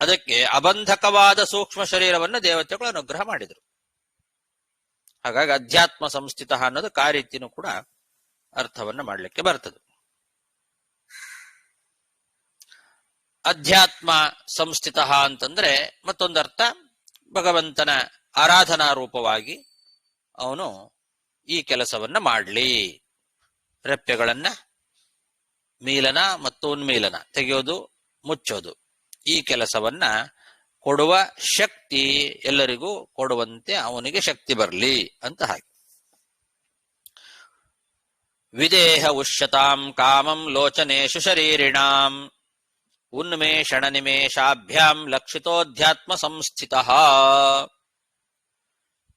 ಅದಕ್ಕೆ ಅಬಂಧಕವಾದ ಸೂಕ್ಷ್ಮ ಶರೀರವನ್ನು ದೇವತೆಗಳು ಅನುಗ್ರಹ ಮಾಡಿದರು. ಹಾಗಾಗಿ ಅಧ್ಯಾತ್ಮ ಸಂಸ್ಥಿತ ಅನ್ನೋದು ಆ ರೀತಿನೂ ಕೂಡ ಅರ್ಥವನ್ನ ಮಾಡಲಿಕ್ಕೆ ಬರ್ತದೆ. ಅಧ್ಯಾತ್ಮ ಸಂಸ್ಥಿತ ಅಂತಂದ್ರೆ ಮತ್ತೊಂದು ಅರ್ಥ, ಭಗವಂತನ ಆರಾಧನಾ ರೂಪವಾಗಿ ಅವನು ಈ ಕೆಲಸವನ್ನ ಮಾಡಲಿ. ರೆಪ್ಪೆಗಳನ್ನ ಮೀಲನ ಮತ್ತು ಉನ್ಮೀಲನ, ತೆಗೆಯೋದು ಮುಚ್ಚೋದು, ಈ ಕೆಲಸವನ್ನ ಕೊಡುವ ಶಕ್ತಿ ಎಲ್ಲರಿಗೂ ಕೊಡುವಂತೆ ಅವನಿಗೆ ಶಕ್ತಿ ಬರಲಿ ಅಂತ. ಹಾಗೆ ವಿದೇಹ ಉಷ್ಯತಾಂ ಕಾಮಂ ಲೋಚನೇಷು ಶರೀರಿಣಾಂ ಉನ್ಮೇಷಣ ನಿಮೇಷಾಭ್ಯಾಂ ಲಕ್ಷಿತೋಧ್ಯಾತ್ಮ ಸಂಸ್ಥಿತಃ.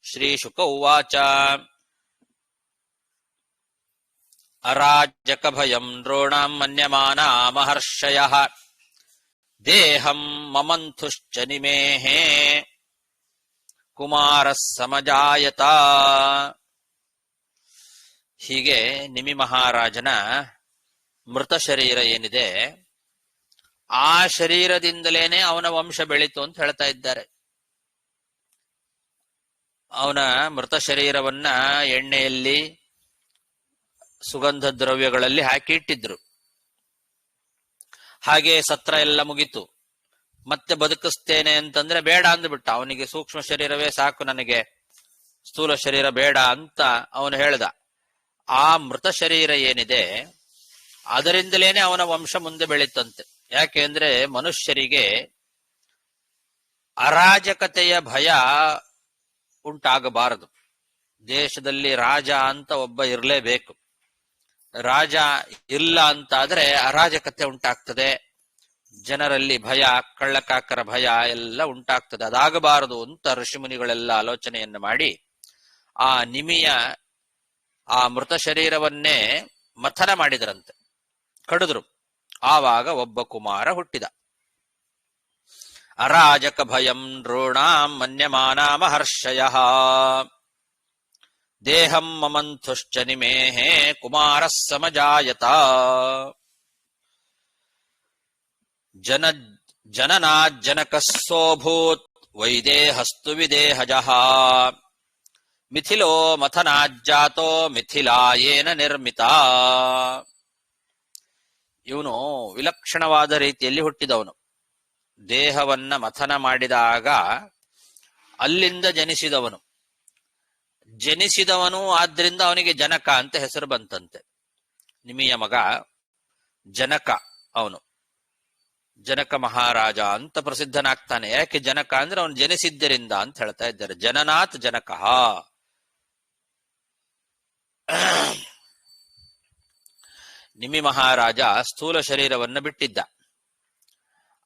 ಶ್ರೀ ಶುಕ ಉವಾಚ ಅರಾಜಕ ಭಯಂ ನೃಣಾಂ ಮನ್ಯಮಾನಾ ಮಹರ್ಷಯಃ ದೇಹಂ ಮಮಂಥುಶ್ಚ ನಿಮೇಹೇ ಕುಮಾರಃ ಸಮಜಾಯತ. ಹೀಗೆ ನಿಮಿ ಮಹಾರಾಜನ ಮೃತ ಶರೀರ ಏನಿದೆ ಆ ಶರೀರದಿಂದಲೇನೆ ಅವನ ವಂಶ ಬೆಳೀತು ಅಂತ ಹೇಳ್ತಾ ಇದ್ದಾರೆ. ಅವನ ಮೃತ ಶರೀರವನ್ನ ಎಣ್ಣೆಯಲ್ಲಿ ಸುಗಂಧ ದ್ರವ್ಯಗಳಲ್ಲಿ ಹಾಕಿ ಇಟ್ಟಿದ್ರು. ಹಾಗೆ ಸತ್ರ ಎಲ್ಲ ಮುಗಿತು. ಮತ್ತೆ ಬದುಕಿಸ್ತೇನೆ ಅಂತಂದ್ರೆ ಬೇಡ ಅಂದ್ಬಿಟ್ಟ. ಅವನಿಗೆ ಸೂಕ್ಷ್ಮ ಶರೀರವೇ ಸಾಕು, ನನಗೆ ಸ್ಥೂಲ ಶರೀರ ಬೇಡ ಅಂತ ಅವನು ಹೇಳ್ದ. ಆ ಮೃತ ಶರೀರ ಏನಿದೆ ಅದರಿಂದಲೇನೆ ಅವನ ವಂಶ ಮುಂದೆ ಬೆಳೀತಂತೆ. ಯಾಕೆ ಅಂದ್ರೆ ಮನುಷ್ಯರಿಗೆ ಅರಾಜಕತೆಯ ಭಯ ಉಂಟಾಗಬಾರದು. ದೇಶದಲ್ಲಿ ರಾಜ ಅಂತ ಒಬ್ಬ ಇರಲೇಬೇಕು. ರಾಜ ಇಲ್ಲ ಅಂತಾದ್ರೆ ಅರಾಜಕತೆ ಉಂಟಾಗ್ತದೆ, ಜನರಲ್ಲಿ ಭಯ, ಕಳ್ಳಕಾಕರ ಭಯ ಎಲ್ಲ ಉಂಟಾಗ್ತದೆ. ಅದಾಗಬಾರದು ಅಂತ ಋಷಿಮುನಿಗಳೆಲ್ಲ ಆಲೋಚನೆಯನ್ನು ಮಾಡಿ ಆ ನಿಮಿಯ ಆ ಮೃತ ಶರೀರವನ್ನೇ ಮಥನ ಮಾಡಿದರಂತೆ, ಕಡಿದ್ರು. ಆವಾಗ ಒಬ್ಬ ಕುಮಾರ ಹುಟ್ಟಿದ. ಅರಾಜಕ ಭಯಂ ನೃಣಾಂ ಮನ್ಯಮಾನಾ ಮಹರ್ಷಯಃ ದೇಹಂ ಮಮಂಥುಶ್ಚ ನಿಮೇಹೇ ಕುಮಾರಃ ಸಮಜಾಯತ. ಜನನಾಜ್ಜನಕಸ್ಸೋಭೂತ್ ವೈದೇಹಸ್ತು ವಿದೇಹಜಃ ಮಿಥಿಲೋ ಮಥನಾಜ್ಜಾತೋ ಮಿಥಿಲಾಯೇನ ನಿರ್ಮಿತ. ಇವನು ವಿಲಕ್ಷಣವಾದ ರೀತಿಯಲ್ಲಿ ಹುಟ್ಟಿದವನು. ದೇಹವನ್ನ ಮಥನ ಮಾಡಿದಾಗ ಅಲ್ಲಿಂದ ಜನಿಸಿದವನು ಆದ್ರಿಂದ ಅವನಿಗೆ ಜನಕ ಅಂತ ಹೆಸರು ಬಂತಂತೆ. ನಿಮಿಯ ಮಗ ಜನಕ, ಅವನು ಜನಕ ಮಹಾರಾಜ ಅಂತ ಪ್ರಸಿದ್ಧನಾಗ್ತಾನೆ. ಯಾಕೆ ಜನಕ ಅಂದ್ರೆ ಅವನು ಜನಿಸಿದ್ದರಿಂದ ಅಂತ ಹೇಳ್ತಾ ಇದ್ದಾರೆ. ಜನನಾಥ್ ಜನಕ. ನಿಮಿ ಮಹಾರಾಜ ಸ್ಥೂಲ ಶರೀರವನ್ನು ಬಿಟ್ಟಿದ್ದ.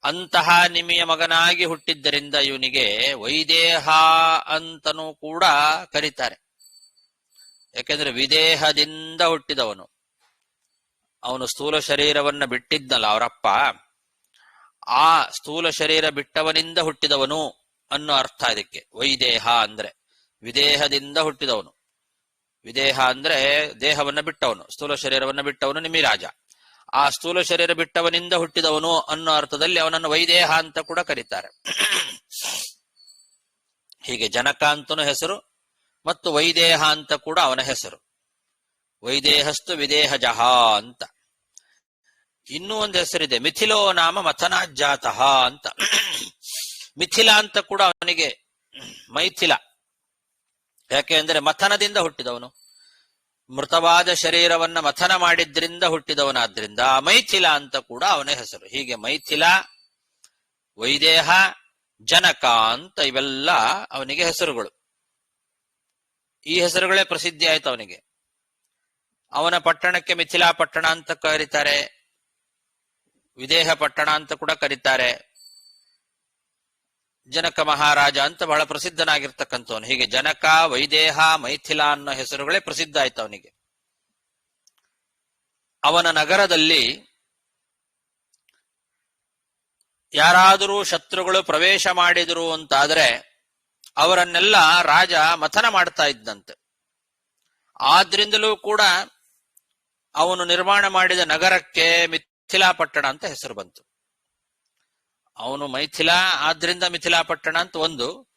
ಅಂತಹ ನಿಮಿಯ ಮಗನಾಗಿ ಹುಟ್ಟಿದ್ದರಿಂದ ಇವನಿಗೆ ವೈದೇಹ ಅಂತನೂ ಕೂಡ ಕರೀತಾರೆ. ಯಾಕೆಂದ್ರೆ ವಿದೇಹದಿಂದ ಹುಟ್ಟಿದವನು. ಅವನು ಸ್ಥೂಲ ಶರೀರವನ್ನ ಬಿಟ್ಟಿದ್ನಲ್ಲ ಅವರಪ್ಪ, ಆ ಸ್ಥೂಲ ಶರೀರ ಬಿಟ್ಟವನಿಂದ ಹುಟ್ಟಿದವನು ಅನ್ನೋ ಅರ್ಥ ಇದಕ್ಕೆ. ವೈದೇಹ ಅಂದ್ರೆ ವಿದೇಹದಿಂದ ಹುಟ್ಟಿದವನು. ವಿದೇಹ ಅಂದ್ರೆ ದೇಹವನ್ನ ಬಿಟ್ಟವನು, ಸ್ಥೂಲ ಶರೀರವನ್ನ ಬಿಟ್ಟವನು ನಿಮಿರಾಜ. ಆ ಸ್ಥೂಲ ಶರೀರ ಬಿಟ್ಟವನಿಂದ ಹುಟ್ಟಿದವನು ಅನ್ನೋ ಅರ್ಥದಲ್ಲಿ ಅವನನ್ನು ವೈದೇಹ ಅಂತ ಕೂಡ ಕರೀತಾರೆ. ಹೀಗೆ ಜನಕ ಅಂತನೂ ಹೆಸರು ಮತ್ತು ವೈದೇಹ ಅಂತ ಕೂಡ ಅವನ ಹೆಸರು. ವೈದೇಹಸ್ತು ವಿದೇಹಜಃ ಅಂತ. ಇನ್ನೂ ಒಂದು ಹೆಸರಿದೆ, ಮಿಥಿಲೋ ನಾಮ ಮಥನಾಜ್ಜಾತಃ ಅಂತ. ಮಿಥಿಲ ಅಂತ ಕೂಡ ಅವನಿಗೆ ಮೈಥಿಲ. ಯಾಕೆ ಅಂದ್ರೆ ಮಥನದಿಂದ ಹುಟ್ಟಿದವನು, ಮೃತವಾದ ಶರೀರವನ್ನ ಮಥನ ಮಾಡಿದ್ರಿಂದ ಹುಟ್ಟಿದವನಾದ್ರಿಂದ ಮೈಥಿಲ ಅಂತ ಕೂಡ ಅವನ ಹೆಸರು. ಹೀಗೆ ಮೈಥಿಲ, ವೈದೇಹ, ಜನಕ ಅಂತ ಇವೆಲ್ಲ ಅವನಿಗೆ ಹೆಸರುಗಳು. ಈ ಹೆಸರುಗಳೇ ಪ್ರಸಿದ್ಧಿ ಆಯ್ತು ಅವನಿಗೆ. ಅವನ ಪಟ್ಟಣಕ್ಕೆ ಮಿಥಿಲಾ ಪಟ್ಟಣ ಅಂತ ಕರೀತಾರೆ, ವಿದೇಹ ಪಟ್ಟಣ ಅಂತ ಕೂಡ ಕರೀತಾರೆ. ಜನಕ ಮಹಾರಾಜ ಅಂತ ಬಹಳ ಪ್ರಸಿದ್ಧನಾಗಿರ್ತಕ್ಕಂಥವನು. ಹೀಗೆ ಜನಕ, ವೈದೇಹ, ಮೈಥಿಲ ಅನ್ನೋ ಹೆಸರುಗಳೇ ಪ್ರಸಿದ್ಧ ಆಯ್ತು ಅವನಿಗೆ. ಅವನ ನಗರದಲ್ಲಿ ಯಾರಾದರೂ ಶತ್ರುಗಳು ಪ್ರವೇಶ ಮಾಡಿದರು ಅಂತಾದ್ರೆ ಅವರನ್ನೆಲ್ಲ ರಾಜ ಮಥನ ಮಾಡ್ತಾ ಇದ್ದಂತೆ. ಆದ್ರಿಂದಲೂ ಕೂಡ ಅವನು ನಿರ್ಮಾಣ ಮಾಡಿದ ನಗರಕ್ಕೆ ಮಿಥಿಲಾ ಪಟ್ಟಣ ಅಂತ ಹೆಸರು ಬಂತು. ಅವನು ಮೈಥಿಲ ಆದ್ರಿಂದ ಮಿಥಿಲಾ ಪಟ್ಟಣ ಅಂತ ಒಂದು.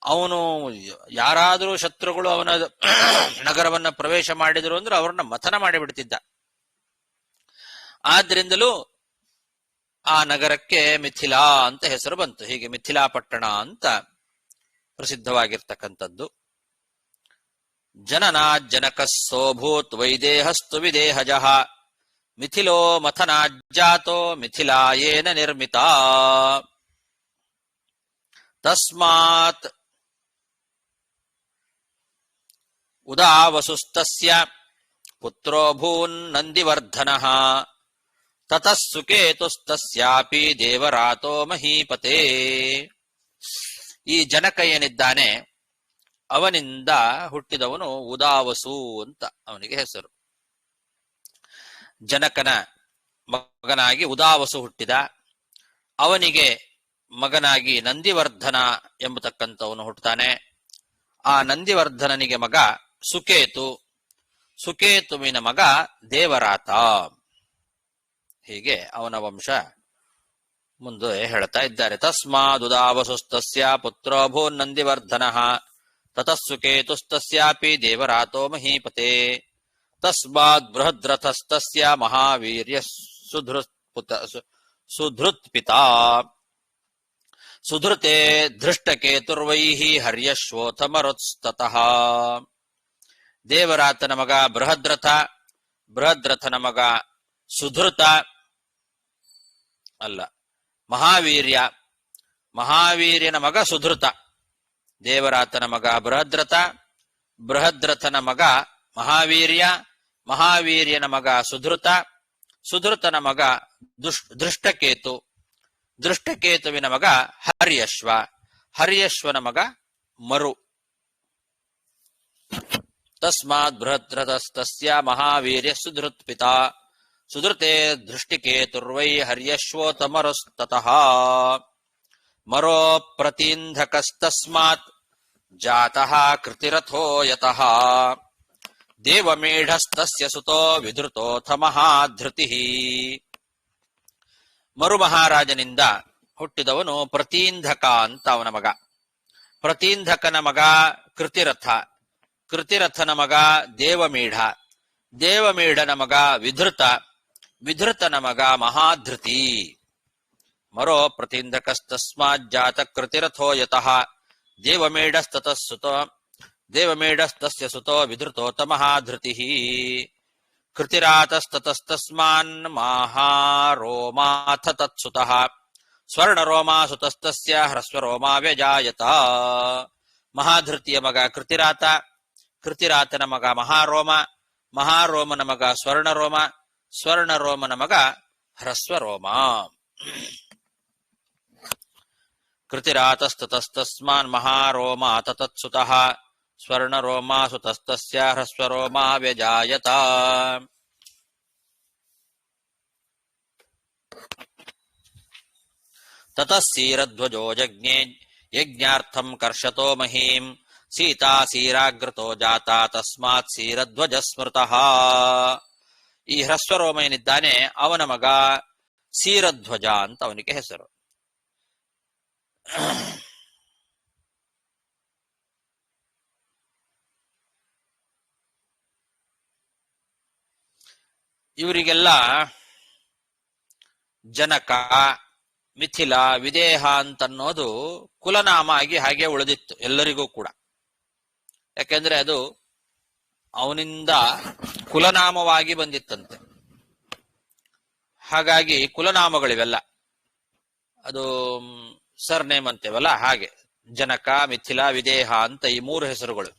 ಅವನು ಯಾರಾದರೂ ಶತ್ರುಗಳು ಅವನ ನಗರವನ್ನ ಪ್ರವೇಶ ಮಾಡಿದರು ಅಂದ್ರೆ ಅವ್ರನ್ನ ಮಥನ ಮಾಡಿಬಿಡ್ತಿದ್ದ. ಆದ್ರಿಂದಲೂ ಆ ನಗರಕ್ಕೆ ಮಿಥಿಲಾ ಅಂತ ಹೆಸರು ಬಂತು. ಹೀಗೆ ಮಿಥಿಲಾ ಪಟ್ಟಣ ಅಂತ ಪ್ರಸಿದ್ಧವಾಗಿರ್ತಕ್ಕಂಥದ್ದು. ಜನನಾಜ್ಜನಕಸ್ಸೋಭೂತ್ ವೈದೇಹಸ್ತು ವಿದೇಹಜಃ ಮಿಥಿಲೋ ಮಥನಾಜ್ಜಾತೋ ಮಿಥಿಲಾಯೇನ ನಿರ್ಮಿತ. ತಸ್ಮಾತ್ ಉದಾವಸುಸ್ತಸ್ಯ ಪುತ್ರೋ ಭೂನ್ ನಂದಿವರ್ಧನಃ ತತಃ ಸುಕೇತುಸ್ತಸ್ಯಾಪಿ ದೇವರಾತೋ ಮಹೀಪತೆ. ಈ ಜನಕ ಏನಿದ್ದಾನೆ ಅವನಿಂದ ಹುಟ್ಟಿದವನು ಉದಾವಸು ಅಂತ ಅವನಿಗೆ ಹೆಸರು. ಜನಕನ ಮಗನಾಗಿ ಉದಾವಸು ಹುಟ್ಟಿದ. ಅವನಿಗೆ ಮಗನಾಗಿ ನಂದಿವರ್ಧನ ಎಂಬತಕ್ಕಂಥವನು ಹುಟ್ಟುತ್ತಾನೆ. ಆ ನಂದಿವರ್ಧನನಿಗೆ ಮಗ ಸುಕೇತು, ಸುಕೇತುವಿನ ಮಗ ದೇವರಾತ. ಹೀಗೆ ಅವನ ವಂಶ ಮುಂದೆ ಹೇಳ್ತಾ ಇದ್ದಾರೆ. ತಸ್ಮಾದುದಾವಸುಸ್ತಸ್ಯ ಪುತ್ರೋ ಭೂನ್ ನಂದಿವರ್ಧನಃ ತತಃ ಸುಕೇತುಸ್ತಸ್ಯಾಪಿ ದೇವರಾತೋ ಮಹೀಪತೆ. ತಸ್ಮಾದ್ ಬೃಹದ್ರಥಸ್ತಸ್ಯ ಮಹಾವೀರ್ಯ ಸುಧೃತ್ಪಿತಾ ಸುಧೃತೆ ಧೃಷ್ಟಕೇತುರ್ವೈಃ ಹರ್ಯಶ್ವೋಥ ಮರುತ್ಸ್ತತಃ. ದೇವರಾತನ ಮಗ ಬೃಹದ್ರಥ, ಬೃಹದ್ರಥನ ಮಗ ಸುಧೃತ ಅಲ್ಲ ಮಹಾವೀರ್ಯ, ಮಹಾವೀರ್ಯನ ಮಗ ಸುಧೃತ. ದೇವರಾತನ ಮಗ ಬೃಹದ್ರಥ, ಬೃಹದ್ರಥನ ಮಗ ಮಹಾವೀರ್ಯ, ಮಹಾವೀರ್ಯನ ಮಗ ಸುಧೃತ, ಸುಧೃತನ ಮಗ ದೃಷ್ಟಕೇತು, ದೃಷ್ಟಕೇತುವಿನ ಮಗ ಹರ್ಯಶ್ವ, ಹರ್ಯಶ್ವನ ಮಗ ಮರು. ತಸ್ಮಾತ್ ಬೃಹದ್ರಥಸ್ತಸ್ಯ ಮಹಾವೀರ್ಯ ಸುಧೃತ್ ಪಿತಾ, ಸುಧೃತೆ ದೃಷ್ಟಿಕೇತುರ್ವೈ ಹರ್ಯಶ್ವೋತಮರಸ್ತತಃ. ಮರೋ ಪ್ರತೀಂಧಕಸ್ತಸ್ಮಾತ್ ಜಾತಃ ಕೃತಿರಥೋ ಯತಃ. ದೇವಮೇಢಸ್ತಸ್ಯ ಸುತೋ ವಿಧೃತೋಥ ಮಹಾಧೃತಿಃ. ಮರು ಮಹಾರಾಜನಿಂದ ಹುಟ್ಟಿದವನು ಪ್ರತೀಂಧಕ ಅಂತ ಅವನ ಮಗ. ಪ್ರತೀಂಧಕನ ಮಗ ಕೃತಿರಥ, ಕೃತಿರಥನ ಮಗ ದೇವಮೇಢ, ದೇವಮೇಢನ ಮಗ ವಿಧೃತ, ವಿಧೃತನ ಮಗ ಮಹಾಧೃತಿ. ಮರೋ ಪ್ರತೀಂಧಕಸ್ತಸ್ಮಾತ್ ಜಾತ ಕೃತಿರಥೋ ಯತಃ. ದೇವಮೇಢಸ್ತಸ್ಯ ಸುತೋ ವಿಧೃತೋತ ಮಹಾಧೃತಿಃ. ಕೃತಿರಾತಸ್ತತಸ್ತಸ್ಮಾನ್ ಮಹಾರೋಮಾಥ ತತ್ಸುತಃ. ಸ್ವರ್ಣರೋಮಾಸುತಸ್ತಸ್ಯ ಹ್ರಸ್ವರೋಮಾ ವ್ಯಜಾಯತ. ಮಹಾಧೃತಿಯ ಮಗ ಕೃತಿರಾತ, ಕೃತಿರಾತನ ಮಗ ಮಹಾರೋಮ, ಮಹಾರೋಮನ ಮಗ ಸ್ವರ್ಣರೋಮ, ಸ್ವರ್ಣರೋಮನ ಮಗ ಹ್ರಸ್ವರೋಮ. ಕೃತಿರಾತಸ್ತತಸ್ತಸ್ಮಾನ್ ಮಹಾರೋಮಾಥ ತತ್ಸುತಃ. ಸ್ವರ್ಣರೋಮಾಸುತಸ್ತಸ್ಯ ಹ್ರಸ್ವರೋಮಾ ವ್ಯಜಾಯತ. ತತಃ ಸೀರಧ್ವಜೋ ಜಜ್ಞೆ ಯಜ್ಞಾರ್ಥಂ ಕರ್ಷತೋ ಮಹೀಂ. ಸೀತಾ ಸೀರಾಗ್ರತೋ ಜಾತ ತಸ್ಮಾತ್ ಸೀರಧ್ವಜ ಸ್ಮೃತಃ. ಈ ಹ್ರಸ್ವರೋಮ ಏನಿದ್ದಾನೆ ಅವನ ಮಗ ಸೀರಧ್ವಜ ಅಂತ ಅವನಿಗೆ ಹೆಸರು. ಇವರಿಗೆಲ್ಲ ಜನಕ, ಮಿಥಿಲ, ವಿದೇಹ ಅಂತನ್ನೋದು ಕುಲನಾಮ ಆಗಿ ಹಾಗೆ ಉಳಿದಿತ್ತು ಎಲ್ಲರಿಗೂ ಕೂಡ. ಯಾಕೆಂದ್ರೆ ಅದು ಅವನಿಂದ ಕುಲನಾಮವಾಗಿ ಬಂದಿತ್ತಂತೆ. ಹಾಗಾಗಿ ಕುಲನಾಮಗಳಿವೆಲ್ಲ, ಅದು ಸರ್ನೇಮ್ ಅಂತೇವಲ್ಲ ಹಾಗೆ. ಜನಕ, ಮಿಥಿಲ, ವಿದೇಹ ಅಂತ ಈ ಮೂರು ಹೆಸರುಗಳು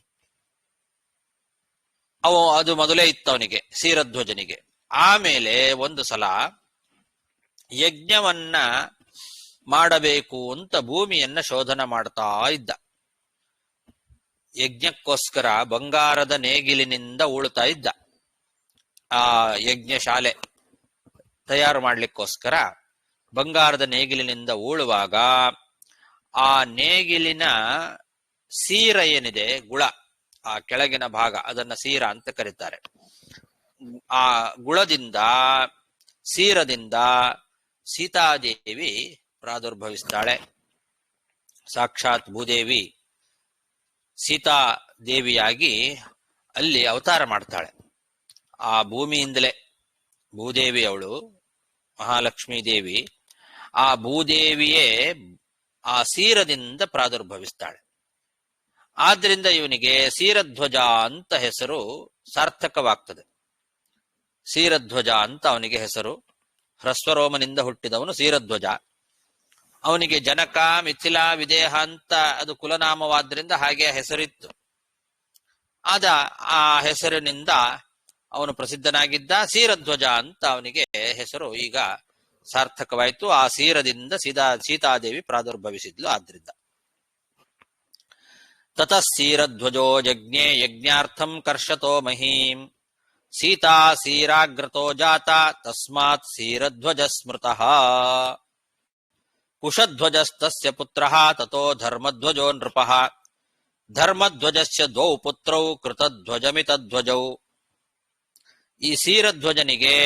ಅದು ಮೊದಲೇ ಇತ್ತು ಅವನಿಗೆ, ಸೀರಧ್ವಜನಿಗೆ. ಆಮೇಲೆ ಒಂದು ಸಲ ಯಜ್ಞವನ್ನ ಮಾಡಬೇಕು ಅಂತ ಭೂಮಿಯನ್ನ ಶೋಧನ ಮಾಡ್ತಾ ಇದ್ದ. ಯಜ್ಞಕ್ಕೋಸ್ಕರ ಬಂಗಾರದ ನೇಗಿಲಿನಿಂದ ಉಳ್ತಾ ಇದ್ದ. ಆ ಯಜ್ಞಶಾಲೆ ತಯಾರು ಮಾಡ್ಲಿಕ್ಕೋಸ್ಕರ ಬಂಗಾರದ ನೇಗಿಲಿನಿಂದ ಉಳುವಾಗ ಆ ನೇಗಿಲಿನ ಸೀರ ಏನಿದೆ, ಗುಳ, ಆ ಕೆಳಗಿನ ಭಾಗ, ಅದನ್ನ ಸೀರ ಅಂತ ಕರೀತಾರೆ. ಆ ಗುಳದಿಂದ, ಸೀರದಿಂದ ಸೀತಾದೇವಿ ಪ್ರಾದುರ್ಭವಿಸ್ತಾಳೆ. ಸಾಕ್ಷಾತ್ ಭೂದೇವಿ ಸೀತಾದೇವಿಯಾಗಿ ಅಲ್ಲಿ ಅವತಾರ ಮಾಡ್ತಾಳೆ. ಆ ಭೂಮಿಯಿಂದಲೇ ಭೂದೇವಿ, ಅವಳು ಮಹಾಲಕ್ಷ್ಮೀ ದೇವಿ, ಆ ಭೂದೇವಿಯೇ ಆ ಸೀರದಿಂದ ಪ್ರಾದುರ್ಭವಿಸ್ತಾಳೆ. ಆದ್ರಿಂದ ಇವನಿಗೆ ಸೀರಧ್ವಜ ಅಂತ ಹೆಸರು ಸಾರ್ಥಕವಾಗ್ತದೆ. ಸೀರಧ್ವಜ ಅಂತ ಅವನಿಗೆ ಹೆಸರು. ಹ್ರಸ್ವರೋಮನಿಂದ ಹುಟ್ಟಿದವನು ಸೀರಧ್ವಜ. ಅವನಿಗೆ ಜನಕ, ಮಿಥಿಲ, ವಿದೇಹ ಅಂತ ಅದು ಕುಲನಾಮವಾದ್ರಿಂದ ಹಾಗೆ ಹೆಸರಿತ್ತು. ಆ ಹೆಸರಿನಿಂದ ಅವನು ಪ್ರಸಿದ್ಧನಾಗಿದ್ದ. ಸೀರಧ್ವಜ ಅಂತ ಅವನಿಗೆ ಹೆಸರು ಈಗ ಸಾರ್ಥಕವಾಯಿತು. ಆ ಸೀರದಿಂದ ಸೀತಾದೇವಿ ಪ್ರಾದುರ್ಭವಿಸಿದ್ಲು. ಆದ್ರಿಂದ ತತಃ ಸೀರಧ್ವಜೋ ಜಜ್ಞೆ ಯಜ್ಞಾರ್ಥಂ ಕರ್ಷತೋ ಮಹೀಂ. ಸೀತಾ ಸೀರಾಗ್ರತೋ ಜಾತ ತಸ್ಮಾತ್ ಸೀರಧ್ವಜ ಸ್ಮೃತಃ. ಕುಶಧ್ವಜಸ್ತಸ್ಯ ಪುತ್ರಃ ತತೋ ಧರ್ಮಧ್ವಜೋ ನೃಪಃ. ಧರ್ಮಧ್ವಜಸ್ಯ ದ್ವೌ ಪುತ್ರೌ ಕೃತಧ್ವಜಮಿತಧ್ವಜೌ. ಈ ಸೀರಧ್ವಜನಿಗೆ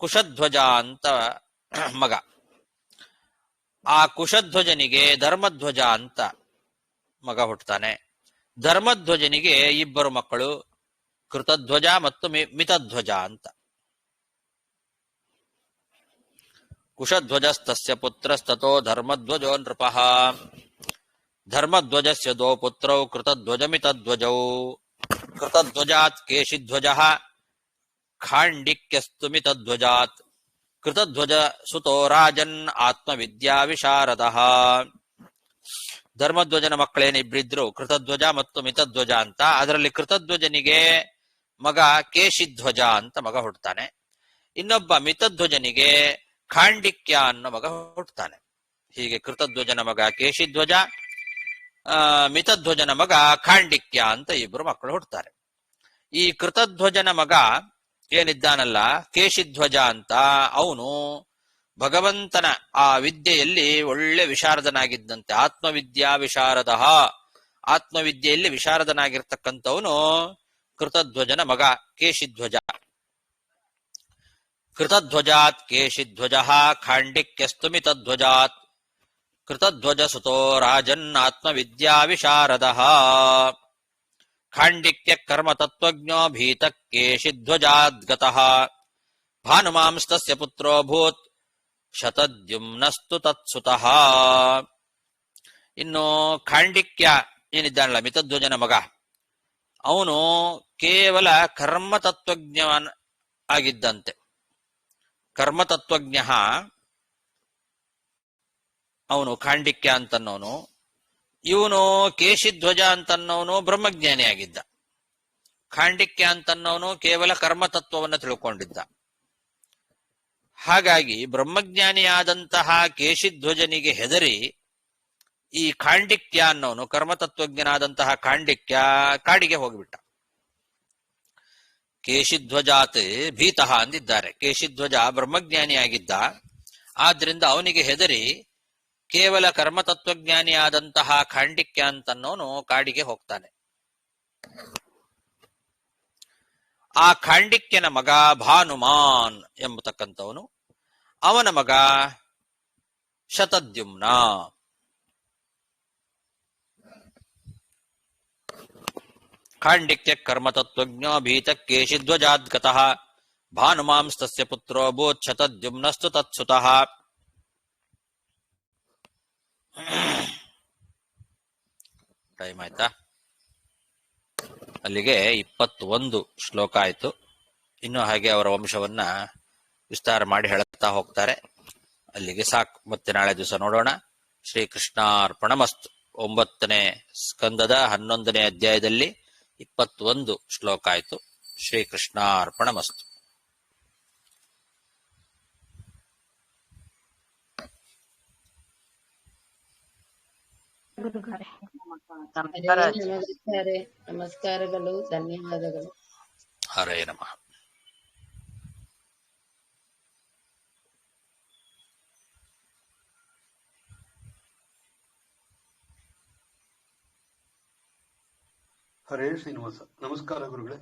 ಕುಶಧ್ವಜ ಅಂತ ಮಗ, ಆ ಕುಶಧ್ವಜನಿಗೆ ಧರ್ಮಧ್ವಜ ಅಂತ ಮಗ ಹುಟ್ಟುತ್ತಾನೆ. ಧರ್ಮಧ್ವಜನಿಗೆ ಇಬ್ಬರು ಮಕ್ಕಳು, ಕೃತಧ್ವಜ ಮತ್ತು ಮಿತಧ್ವಜ ಅಂತ. ಕುಶಧ್ವಜಸ್ತಸ್ಯ ಪುತ್ರಸ್ತತೋ ಧರ್ಮಧ್ವಜೋ ನೃಪಃ. ಧರ್ಮಧ್ವಜಸ್ಯ ದ್ವೌ ಪುತ್ರೌ ಕೃತಧ್ವಜಮಿತಧ್ವಜೌ. ಕೃತಧ್ವಜಾತ್ ಕೇಶಿಧ್ವಜಃ ಖಾಂಡಿಕ್ಯಸ್ತು ಮಿತಧ್ವಜಾತ್. ಕೃತಧ್ವಜ ಸುತೋ ರಾಜನ್ ಆತ್ಮವಿದ್ಯಾ ವಿಶಾರದಃ. ಧರ್ಮಧ್ವಜನ ಮಕ್ಕಳೇನಿಬ್ರಿದ್ರು, ಕೃತಧ್ವಜ ಮತ್ತು ಮಿತಧ್ವಜ ಅಂತ. ಅದರಲ್ಲಿ ಕೃತಧ್ವಜನಿಗೆ ಮಗ ಕೇಶಿಧ್ವಜ ಅಂತ ಮಗ ಹುಟ್ಟುತ್ತಾನೆ. ಇನ್ನೊಬ್ಬ ಮಿತಧ್ವಜನಿಗೆ ಖಾಂಡಿಕ್ಯ ಅನ್ನೋ ಮಗ ಹುಟ್ಟುತ್ತಾನೆ. ಹೀಗೆ ಕೃತಧ್ವಜನ ಮಗ ಕೇಶಿಧ್ವಜ, ಮಿತಧ್ವಜನ ಮಗ ಖಾಂಡಿಕ್ಯ ಅಂತ ಇಬ್ರು ಮಕ್ಕಳು ಹುಟ್ಟುತ್ತಾರೆ. ಈ ಕೃತಧ್ವಜನ ಮಗ ಏನಿದ್ದಾನಲ್ಲ ಕೇಶಿಧ್ವಜ ಅಂತ, ಅವನು ಭಗವಂತನ ಆ ವಿದ್ಯೆಯಲ್ಲಿ ಒಳ್ಳೆ ವಿಶಾರದನಾಗಿದ್ದಂತೆ. ಆತ್ಮವಿದ್ಯಾ ವಿಶಾರದ, ಆತ್ಮವಿದ್ಯೆಯಲ್ಲಿ ವಿಶಾರದನಾಗಿರ್ತಕ್ಕಂಥವನು ಕೃತಧ್ವಜನ ಮಗ ಕೇಶಿಧ್ವಜ. ಕೃತಧ್ವಜಾತ್ ಕೇಶಿಧ್ವಜ ಖಾಂಡಿಕ್ಯಸ್ತು ಮಿತಧ್ವಜಾತ್ ಕೃತಧ್ವಜ ಸುತೋ ರಾಜನ್ ಆತ್ಮವಿದ್ಯಾ ವಿಶಾರದ ಖಾಂಡಿಕ್ಯ ಕರ್ಮ ತತ್ವಜ್ಞೋ ಭೀತ ಕೇಶಿಧ್ವಜಾದ್ಗತಃ ಭಾನುಮಾಂಸ್ತಸ್ಯ ಪುತ್ರೋಭೂತ್ ಶತದ್ಯುಮ್ನಸ್ತು ತತ್ಸುತಃ. ಇನ್ನು ಖಾಂಡಿಕ್ಯ ಏನಿದ್ದಾನಲ್ಲ ಮಿತಧ್ವಜನ ಮಗ, ಅವನು ಕೇವಲ ಕರ್ಮತತ್ವಜ್ಞ ಆಗಿದ್ದಂತೆ. ಕರ್ಮತತ್ವಜ್ಞ ಅವನು ಖಾಂಡಿಕ್ಯ ಅಂತನ್ನೋನು. ಇವನು ಕೇಶಿಧ್ವಜ ಅಂತನ್ನೋನು ಬ್ರಹ್ಮಜ್ಞಾನಿ ಆಗಿದ್ದ. ಖಾಂಡಿಕ್ಯ ಅಂತನ್ನೋನು ಕೇವಲ ಕರ್ಮತತ್ವವನ್ನು ತಿಳ್ಕೊಂಡಿದ್ದ. ಹಾಗಾಗಿ ಬ್ರಹ್ಮಜ್ಞಾನಿಯಾದಂತಹ ಕೇಶಿಧ್ವಜನಿಗೆ ಹೆದರಿ ಈ ಖಾಂಡಿಕ್ಯ ಅನ್ನೋನು, ಕರ್ಮತತ್ವಜ್ಞನಾದಂತಹ ಖಾಂಡಿಕ್ಯ ಕಾಡಿಗೆ ಹೋಗಿಬಿಟ್ಟ. ಕೇಶಿಧ್ವಜಾತ್ ಭೀತಃ ಅಂದಿದ್ದಾರೆ. ಕೇಶಿಧ್ವಜ ಬ್ರಹ್ಮಜ್ಞಾನಿಯಾಗಿದ್ದ, ಆದ್ರಿಂದ ಅವನಿಗೆ ಹೆದರಿ ಕೇವಲ ಕರ್ಮತತ್ವಜ್ಞಾನಿಯಾದಂತಹ ಖಾಂಡಿಕ್ಯ ಅಂತನ್ನೋನು ಕಾಡಿಗೆ ಹೋಗ್ತಾನೆ. ಆ ಖಾಂಡಿಕ್ಯನ ಮಗ ಭಾನುಮಾನ್ ಎಂಬತಕ್ಕಂಥವನು, ಅವನ ಮಗ ಶತದ್ಯುಮ್ನ. ಖಾಂಡಿಕ್ಯ ಕರ್ಮತತ್ವಜ್ಞೋ ಭೀತ ಕೇಶಿಧ್ವಜಾದ್ಗತಃ ಭಾನುಮಾಂಸ್ತಸ್ಯ ಪುತ್ರೋಭೂತ್ ಶತದ್ಯುಮ್ನಸ್ತು ತತ್ಸುತಃ. ಟೈಮ್ ಆಯ್ತಾ? ಅಲ್ಲಿಗೆ 21 ಶ್ಲೋಕ ಆಯ್ತು. ಇನ್ನು ಹಾಗೆ ಅವರ ವಂಶವನ್ನ ವಿಸ್ತಾರ ಮಾಡಿ ಹೇಳುತ್ತಾ ಹೋಗ್ತಾರೆ. ಅಲ್ಲಿಗೆ ಸಾಕು. ಮತ್ತೆ ನಾಳೆ ದಿವಸ ನೋಡೋಣ. ಶ್ರೀಕೃಷ್ಣಾರ್ಪಣಮಸ್ತು. 9ನೇ ಸ್ಕಂದದ 11ನೇ ಅಧ್ಯಾಯದಲ್ಲಿ 21 ಶ್ಲೋಕ ಆಯ್ತು. ಶ್ರೀಕೃಷ್ಣಾರ್ಪಣಮಸ್ತು. ನಮಸ್ಕಾರಗಳು, ಧನ್ಯವಾದಗಳು. ಹರೇ ನಮಃ. ಹರೇ ಶ್ರೀನಿವಾಸ. ನಮಸ್ಕಾರ ಗುರುಗಳೇ.